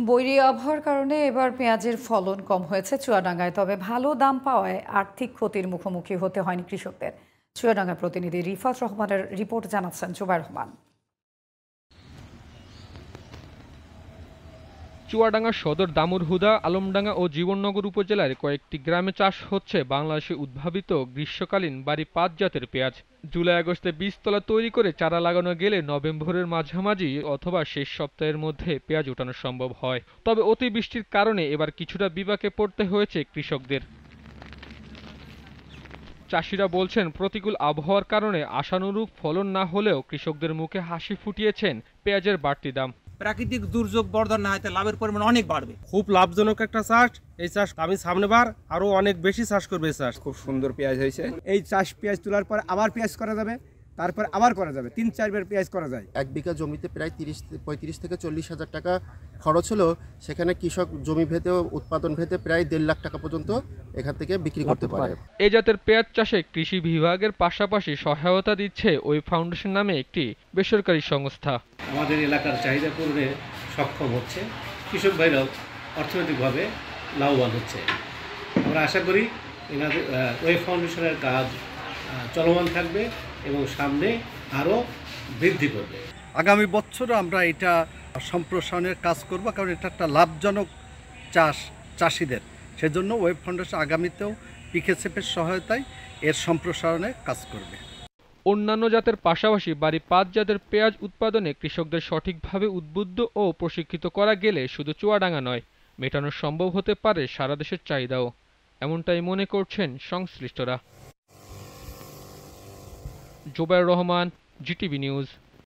বৈরী আবহাওয়ার কারণে এবার পেঁয়াজের ফলন কম হয়েছে চুয়াডাঙ্গায়, তবে ভালো দাম পাওয়ায় আর্থিক ক্ষতির মুখোমুখি হতে হয়নি কৃষকদের। চুয়াডাঙ্গা প্রতিনিধি রিফাত রহমানের রিপোর্ট জানাচ্ছেন জুবাইর রহমান। চুয়াডাঙ্গা সদর দামুরহুদা, আলমডাঙ্গা ও জীবননগর উপজেলার কয়েকটি গ্রামে চাষ হচ্ছে বাংলাদেশে উদ্ভাবিত গ্রীষ্মকালীন বাড়ি ৫ জাতের পেঁয়াজ। জুলাই-আগস্টে বীজতলা তৈরি করে চারা লাগানো গেলে নভেম্বরের মাঝামাঝি অথবা শেষ সপ্তাহের মধ্যে পেঁয়াজ ওঠানো সম্ভব হয়। তবে অতিবৃষ্টির কারণে এবার কিছুটা বিপাকে পড়তে হয়েছে কৃষকদের। চাষিরা বলছেন, প্রতিকূল আবহাওয়ার কারণে আশানুরূপ ফলন না হলেও কৃষকদের মুখে হাসি ফুটিয়েছেন পেঁয়াজের বাড়তি দাম। প্রাকৃতিক দুর্যোগ বর্ধন না হয় লাভের পরিমাণ অনেক বাড়বে। খুব লাভজনক একটা চাষ। এই চাষ আমি সামনেবার আরো অনেক বেশি চাষ করবে। চাষ খুব সুন্দর পেঁয়াজ হয়েছে। এই চাষ পেঁয়াজ তোলার পর আবার পেঁয়াজ করা যাবে, তারপর আবার করা যাবে, ৩-৪ বার পেঁয়াজ করা যায়। ১ বিঘা জমিতে প্রায় ৩৫ থেকে ৪০ হাজার টাকা খরচ হলো। সেখানে কৃষক জমি ভেদে উৎপাদন ভেদে প্রায় ১.৫ লাখ টাকা পর্যন্ত এখান থেকে বিক্রি করতে পারে। এই জাতের পেঁয়াজ চাষে কৃষি বিভাগের পাশাপাশি সহায়তা দিচ্ছে ওই ফাউন্ডেশন নামে একটি বেসরকারি সংস্থা। আমাদের এলাকার চাহিদা পূরণে সক্ষম হচ্ছে, কৃষক ভাইরাও অর্থনৈতিকভাবে লাভবান হচ্ছে। আমরা আশা করি এনাদের ওই ফাউন্ডেশনের কাজ চলমান থাকবে এবং সামনে আরও বৃদ্ধি করবে। আগামী বছরও আমরা এটা সম্প্রসারণের কাজ করব, কারণ এটা একটা লাভজনক চাষ চাষিদের। সেজন্য ওয়েব ফাউন্ডেশন আগামীতেও পিকেসেফের সহায়তায় এর সম্প্রসারণে কাজ করবে। অন্যান্য জাতের পাশাপাশি বাড়ি ৫ জাতের পেঁয়াজ উৎপাদনে কৃষকদের সঠিকভাবে উদ্বুদ্ধ ও প্রশিক্ষিত করা গেলে শুধু চুয়াডাঙ্গা নয়, মেটানো সম্ভব হতে পারে সারা দেশের চাহিদাও। এমনটাই মনে করছেন সংশ্লিষ্টরা। Zubair Rahman, GTV news.